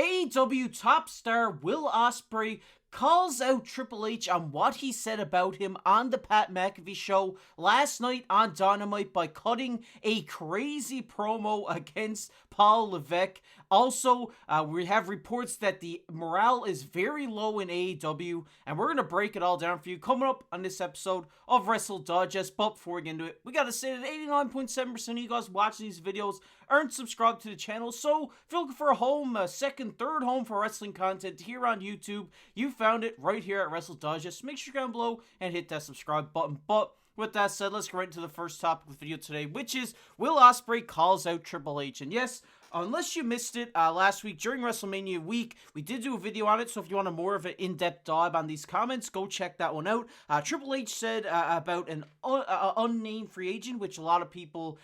AEW top star Will Ospreay calls out Triple H on what he said about him on the Pat McAfee show last night on Dynamite by cutting a crazy promo against Paul Levesque. Also, we have reports that the morale is very low in AEW, and we're going to break it all down for you coming up on this episode of Wrestle Digest. But before we get into it, we got to say that 89.7% of you guys watching these videos aren't subscribed to the channel. So if you're looking for a home, a second, third home for wrestling content here on YouTube, you found it right here at Wrestle Digest. Make sure you go down below and hit that subscribe button. But with that said, let's get right into the first topic of the video today, which is Will Ospreay calls out Triple H. And yes, unless you missed it last week during WrestleMania week, we did do a video on it, so if you want a more of an in-depth dive on these comments, go check that one out. Triple H said about an unnamed free agent, which a lot of people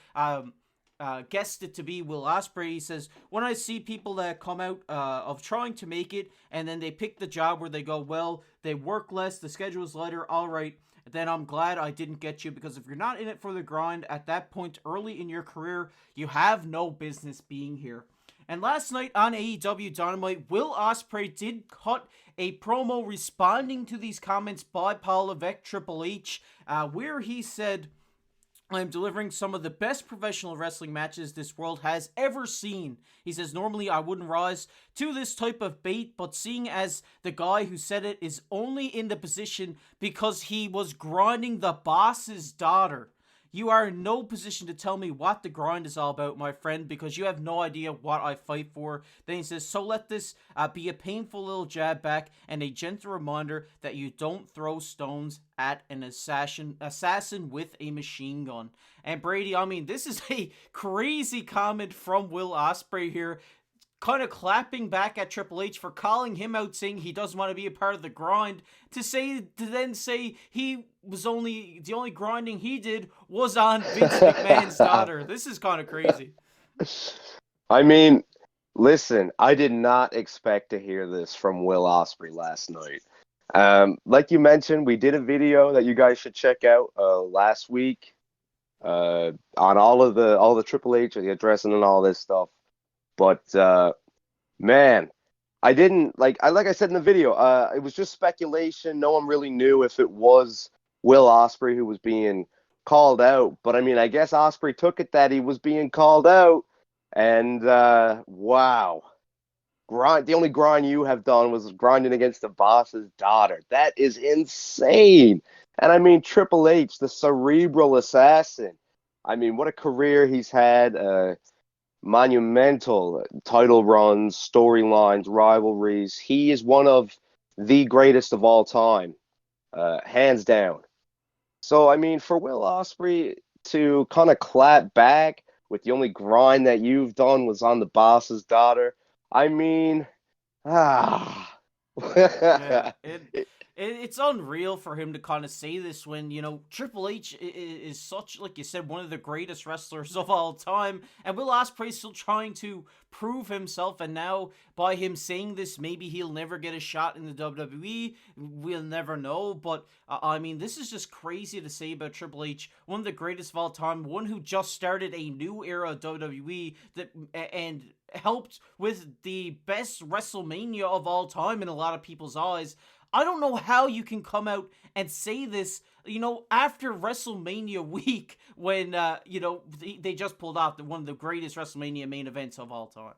guessed it to be Will Ospreay. He says, when I see people that come out of trying to make it, and then they pick the job where they go, well, they work less, the schedule is lighter, all right, then I'm glad I didn't get you, because if you're not in it for the grind at that point early in your career, you have no business being here. And last night on AEW Dynamite, Will Ospreay did cut a promo responding to these comments by Paul Levesque, Triple H, where he said, I'm delivering some of the best professional wrestling matches this world has ever seen. He says, normally I wouldn't rise to this type of bait, but seeing as the guy who said it is only in the position because he was grinding the boss's daughter. You are in no position to tell me what the grind is all about, my friend, because you have no idea what I fight for. Then he says, so let this be a painful little jab back and a gentle reminder that you don't throw stones at an assassin with a machine gun. And Brady, I mean, this is a crazy comment from Will Ospreay here, kind of clapping back at Triple H for calling him out, saying he doesn't want to be a part of the grind, to then say he was the only grinding he did was on Vince McMahon's daughter. This is kind of crazy. I mean, listen, I did not expect to hear this from Will Ospreay last night. Like you mentioned, we did a video that you guys should check out last week on all the Triple H addressing and all this stuff. But man, I didn't like I said in the video, it was just speculation. No one really knew if it was Will Ospreay who was being called out. But I mean, I guess Ospreay took it that he was being called out, and wow. The only grind you have done was grinding against the boss's daughter. That is insane. And I mean, Triple H, the cerebral assassin. I mean, what a career he's had. Monumental title runs, storylines, rivalries. He is one of the greatest of all time, hands down. So, I mean, for Will Ospreay to kind of clap back with the only grind that you've done was on the boss's daughter, I mean, Yeah, it's unreal for him to kind of say this when, you know, Triple H is such, like you said, one of the greatest wrestlers of all time, and Will Ospreay is still trying to prove himself, and now by him saying this, maybe he'll never get a shot in the WWE. We'll never know, but I mean, this is just crazy to say about Triple H, one of the greatest of all time, one who just started a new era of WWE and helped with the best WrestleMania of all time in a lot of people's eyes. I don't know how you can come out and say this, you know, after WrestleMania week when, you know, they just pulled off one of the greatest WrestleMania main events of all time.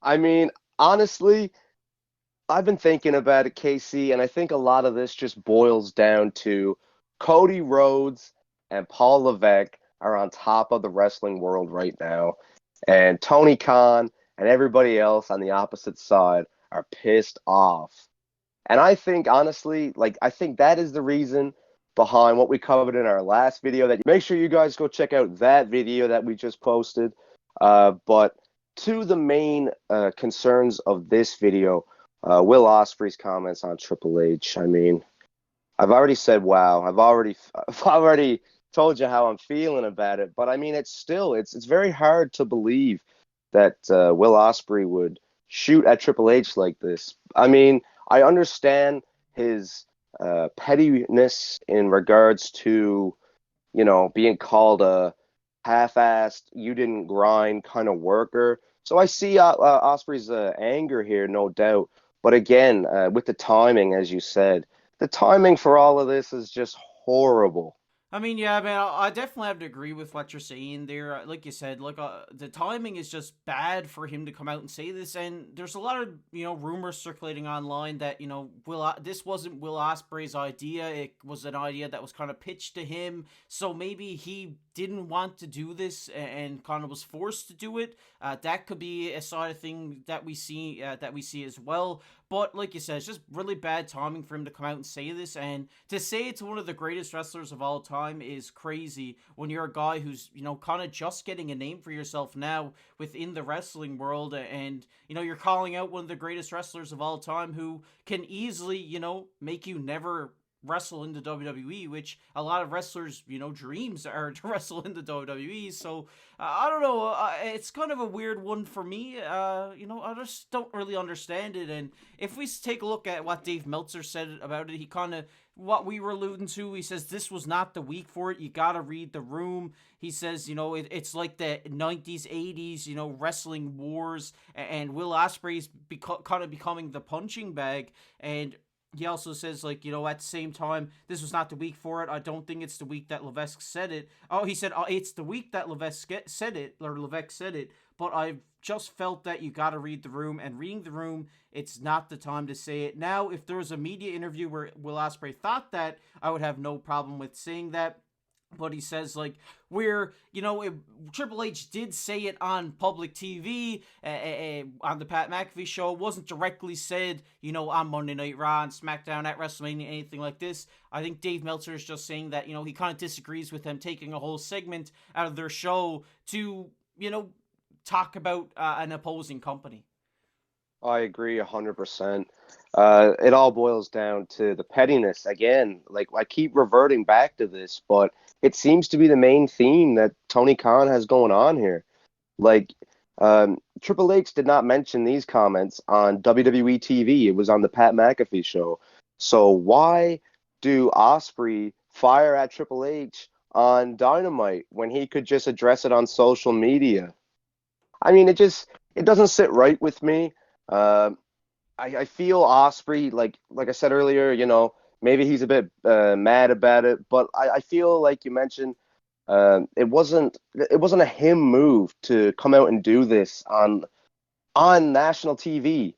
I mean, honestly, I've been thinking about it, Casey, and I think a lot of this just boils down to Cody Rhodes and Paul Levesque are on top of the wrestling world right now, and Tony Khan and everybody else on the opposite side are pissed off. And I think, honestly, I think that is the reason behind what we covered in our last video. That make sure you guys go check out that video that we just posted. But to the main concerns of this video, Will Ospreay's comments on Triple H. I mean, I've already said wow. I've already told you how I'm feeling about it. But I mean, it's very hard to believe that Will Ospreay would shoot at Triple H like this. I mean, I understand his pettiness in regards to, you know, being called a half-assed, you didn't grind kind of worker. So I see Osprey's anger here, no doubt. But again, with the timing, as you said, the timing for all of this is just horrible. I mean, yeah, man, I definitely have to agree with what you're saying there. Like you said, the timing is just bad for him to come out and say this, and there's a lot of rumors circulating online that this wasn't Will Ospreay's idea. It was an idea that was kind of pitched to him, so maybe he didn't want to do this and kind of was forced to do it. That could be a side of thing that we see as well. But like you said, it's just really bad timing for him to come out and say this, and to say it to one of the greatest wrestlers of all time is crazy when you're a guy who's, kind of just getting a name for yourself now within the wrestling world, and, you're calling out one of the greatest wrestlers of all time who can easily, make you never wrestle in the WWE, which a lot of wrestlers, dreams are to wrestle in the WWE. So I don't know. It's kind of a weird one for me. I just don't really understand it. And if we take a look at what Dave Meltzer said about it, he kind of what we were alluding to. He says this was not the week for it. You gotta read the room. He says, it's like the 90s, 80s, wrestling wars, and Will Ospreay's kind of becoming the punching bag. And he also says, at the same time, this was not the week for it. I don't think it's the week that Levesque said it. Oh, he said, it's the week that Levesque said it, but I've just felt that you got to read the room, and reading the room, it's not the time to say it. Now, if there was a media interview where Will Ospreay thought that, I would have no problem with saying that. But he says, Triple H did say it on public TV, on the Pat McAfee show. It wasn't directly said, on Monday Night Raw and SmackDown at WrestleMania, anything like this. I think Dave Meltzer is just saying that, he kind of disagrees with them taking a whole segment out of their show to, talk about an opposing company. I agree 100%. It all boils down to the pettiness. Again, I keep reverting back to this, but it seems to be the main theme that Tony Khan has going on here. Triple H did not mention these comments on WWE TV. It was on the Pat McAfee show. So why do Ospreay fire at Triple H on Dynamite when he could just address it on social media? I mean, it doesn't sit right with me. I feel Ospreay, like I said earlier, maybe he's a bit mad about it, but I feel like you mentioned, it wasn't a him move to come out and do this on national TV.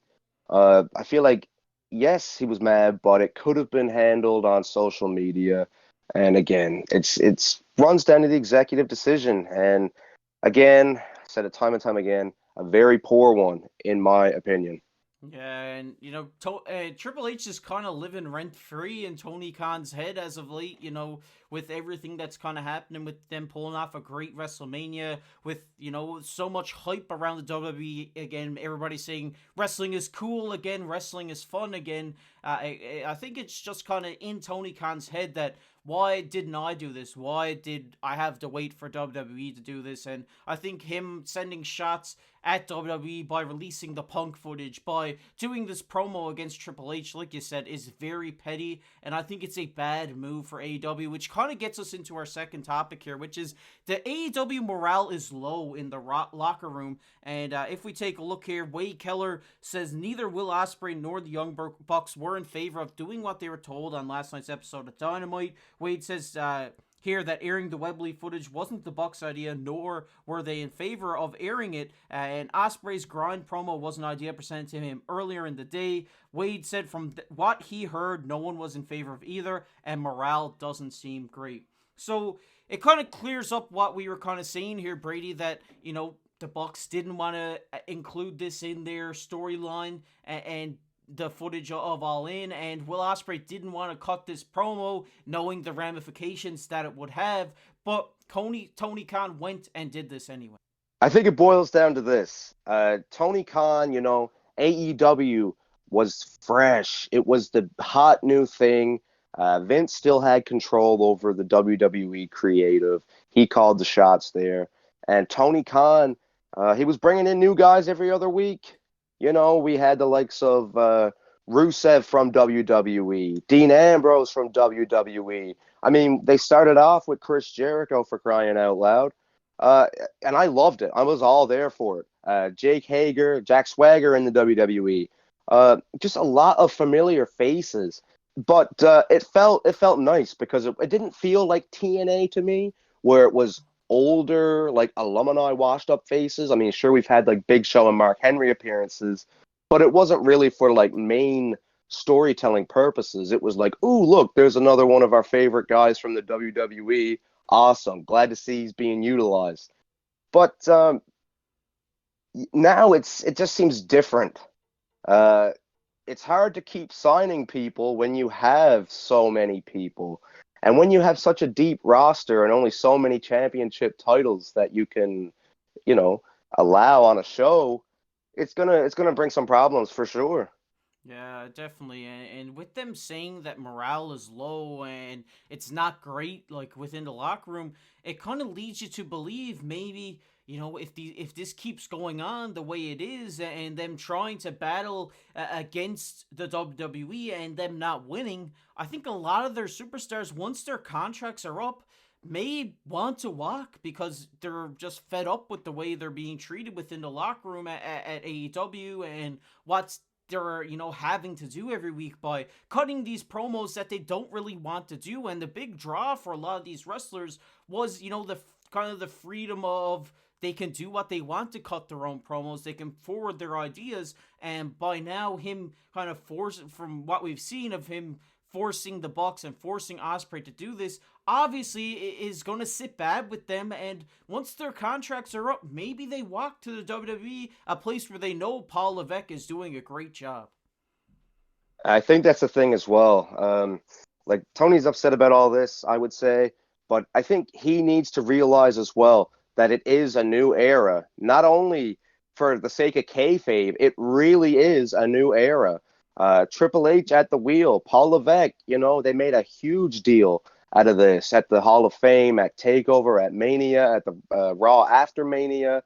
I feel like, yes, he was mad, but it could have been handled on social media. And again, it's runs down to the executive decision. And again, I said it time and time again, a very poor one, in my opinion. Yeah, and Triple H is kind of living rent free in Tony Khan's head as of late. With everything that's kind of happening with them pulling off a great WrestleMania, with so much hype around the WWE again. Everybody saying wrestling is cool again, wrestling is fun again. I think it's just kind of in Tony Khan's head that, why didn't I do this? Why did I have to wait for WWE to do this? And I think him sending shots at WWE by releasing the Punk footage, by doing this promo against Triple H, like you said, is very petty. And I think it's a bad move for AEW, which kind of gets us into our second topic here, which is the AEW morale is low in the locker room. And if we take a look here, Wade Keller says neither Will Ospreay nor the Young Bucks were in favor of doing what they were told on last night's episode of Dynamite. Wade says here that airing the Webley footage wasn't the Bucks' idea, nor were they in favor of airing it, and Ospreay's grind promo was an idea presented to him earlier in the day. Wade said from what he heard, no one was in favor of either, and morale doesn't seem great. So it kind of clears up what we were kind of saying here, Brady, that, the Bucks didn't want to include this in their storyline, and the footage of All In, and Will Ospreay didn't want to cut this promo knowing the ramifications that it would have, but Tony Khan went and did this anyway. I think it boils down to this. Tony Khan, AEW was fresh. It was the hot new thing. Vince still had control over the WWE creative. He called the shots there. And Tony Khan, he was bringing in new guys every other week. We had the likes of Rusev from WWE, Dean Ambrose from WWE. I mean, they started off with Chris Jericho, for crying out loud. Uh, and I loved it. I was all there for it. Jake Hager, Jack Swagger in the WWE. Just a lot of familiar faces, but it felt nice because it didn't feel like TNA to me, where it was older, like alumni washed up faces. I mean, sure we've had like Big Show and Mark Henry appearances, but it wasn't really for like main storytelling purposes. It was like, ooh, look, there's another one of our favorite guys from the WWE. Awesome. Glad to see he's being utilized. But now it just seems different. Uh, it's hard to keep signing people when you have so many people. And when you have such a deep roster and only so many championship titles that you can, you know, allow on a show, it's gonna bring some problems for sure. Yeah, definitely. And with them saying that morale is low and it's not great, like within the locker room, it kind of leads you to believe maybe, if this keeps going on the way it is, and them trying to battle against the WWE and them not winning, I think a lot of their superstars, once their contracts are up, may want to walk because they're just fed up with the way they're being treated within the locker room at AEW, and what's they're having to do every week by cutting these promos that they don't really want to do. And the big draw for a lot of these wrestlers was the kind of the freedom of, they can do what they want to cut their own promos, they can forward their ideas. And by now, him kind of forcing, from what we've seen of him forcing the Bucks and forcing Ospreay to do this, obviously is going to sit bad with them. And once their contracts are up, maybe they walk to the WWE, a place where they know Paul Levesque is doing a great job. I think that's the thing as well. Like Tony's upset about all this, I would say, but I think he needs to realize as well that it is a new era. Not only for the sake of kayfabe, it really is a new era. Triple H at the wheel, Paul Levesque, they made a huge deal out of this at the Hall of Fame, at Takeover, at Mania, at the Raw after Mania.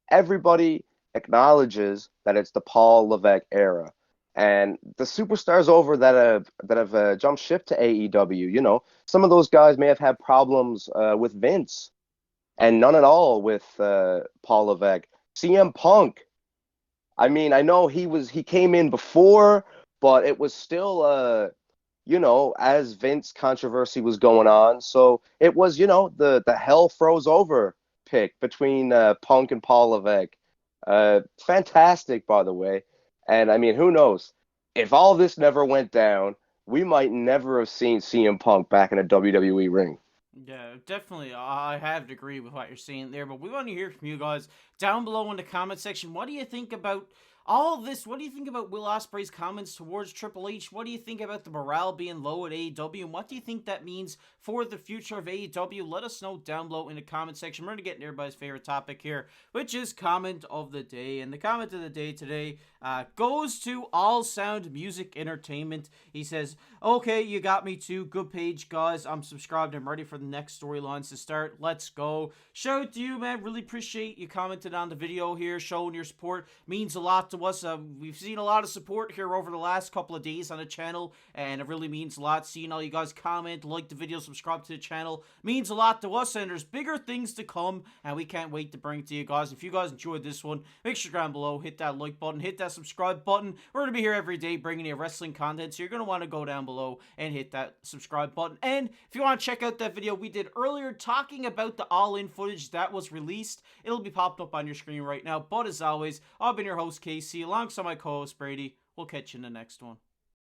Everybody acknowledges that it's the Paul Levesque era. And the superstars over that have jumped ship to AEW, some of those guys may have had problems with Vince, and none at all with Paul Levesque. CM Punk. I mean, I know he came in before, but it was still as Vince controversy was going on. So it was, the hell froze over pick between Punk and Paul Levesque. Fantastic, by the way. And I mean, who knows? If all this never went down, we might never have seen CM Punk back in a WWE ring. Yeah, definitely. I have to agree with what you're saying there, but we want to hear from you guys down below in the comment section. What do you think about all of this? What do you think about Will Ospreay's comments towards Triple H? What do you think about the morale being low at AEW? And what do you think that means for the future of AEW? Let us know down below in the comment section. We're going to get into everybody's favorite topic here, which is comment of the day. And the comment of the day today goes to All Sound Music Entertainment. He says, okay, you got me too. Good page, guys. I'm subscribed. I'm ready for the next storylines to start. Let's go. Shout out to you, man. Really appreciate you commented on the video here, showing your support. Means a lot to us. We've seen a lot of support here over the last couple of days on the channel, and it really means a lot. Seeing all you guys comment, like the video, subscribe to the channel means a lot to us, and there's bigger things to come, and we can't wait to bring it to you guys. If you guys enjoyed this one, make sure down below, hit that like button, hit that subscribe button. We're going to be here every day bringing you wrestling content, so you're going to want to go down below and hit that subscribe button. And if you want to check out that video we did earlier talking about the all-in footage that was released, it'll be popped up on your screen right now. But as always, I've been your host, Casey, alongside my co-host, Brady. We'll catch you in the next one.